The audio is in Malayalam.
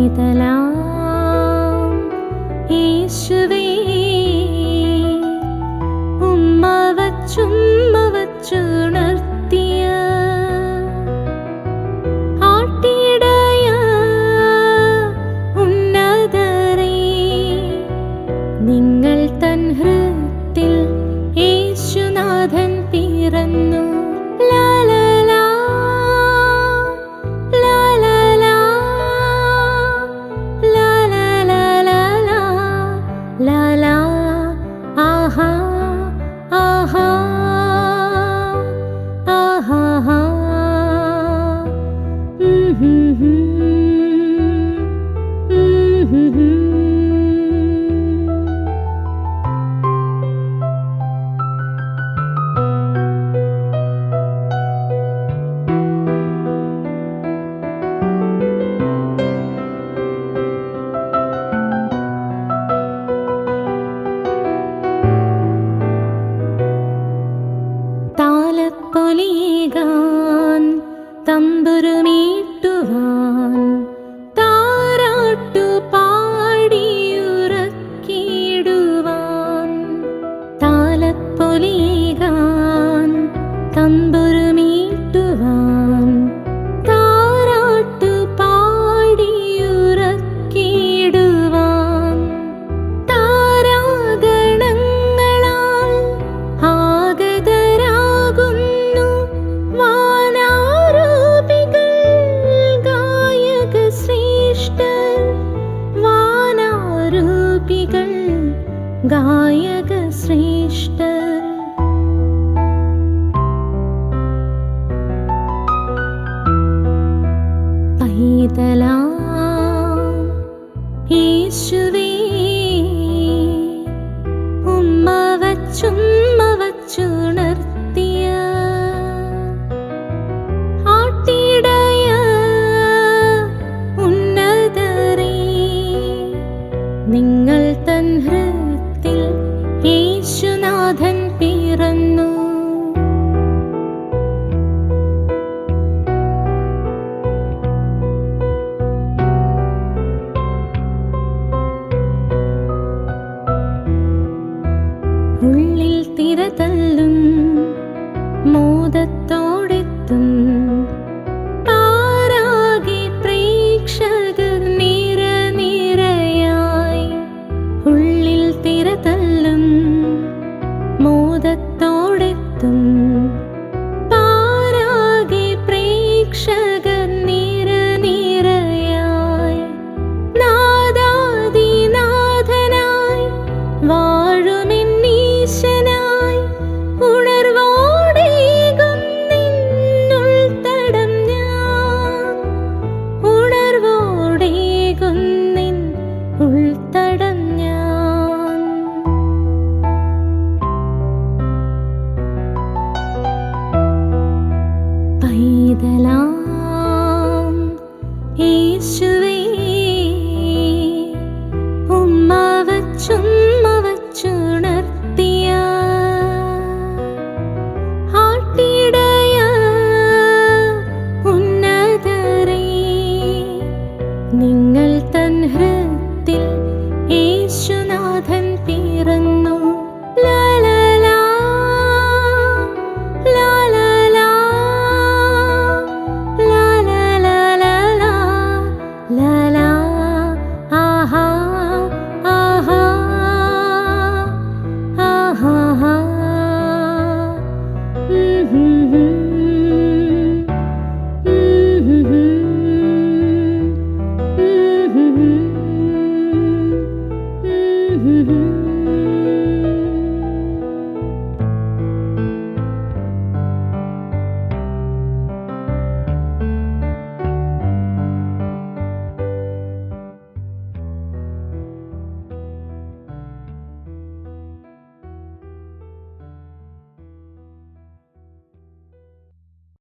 പൈതലാം യേശുവേ, ഉമ്മ വച്ചുണർത്തിയ ആട്ടിടയ ഉന്നതരേ, നിങ്ങൾ തൻ ഹൃത്തിൽ യേശുനാഥൻ പിറന്നു. താലപ്പൊലിയേകാൻ, തമ്പുരുമീട്ടുവാൻ, താരാട്ടു പാടിയുറക്കിടുവാൻ. താലപ്പൊലിയേകാൻ, തമ്പുരുമീട്ടുവാൻ, താരാട്ടു പാടിയുറക്കിടുവാൻ. താരാഗണങ്ങളാൽ ആഗതരാകുന്നു വാനാരൂപികൾ, ഗായക ശ്രേഷ്ഠർ. വാനാരൂപികൾ, ഗായക ശ്രേഷ്ഠർ. പൈതലാം യേശുവേ, ഉമ്മ വച്ചുണർത്തിയ ആട്ടിടയ ഉന്നതരേ, നിങ്ങൾ തൻ ഹൃത്തിൽ യേശുനാഥൻ പിറന്നു. ഉള്ളിൽ തിരതല്ലും മോദത്തോടെത്തും പാരാകെ പ്രേക്ഷകർ നിരയായി. ഉള്ളിൽ തിരതല്ലും മോദത്തോടെത്തും പാരാകെ പ്രേക്ഷകർ നിരയായി. നാദാദിനാഥനായി വാഴുമെന്നീശനായി, ഉണർവോടേകും നിന്നുൾത്തടം ഞാൻ. ഉണർവോടേകും നിൻ ഉൾത്തടം ഞാൻ. പൈതലാം യേശുവേ, ഉമ്മ വച്ചുണർത്തിയ ആട്ടിടയ ഉന്നതരേ, നിങ്ങൾ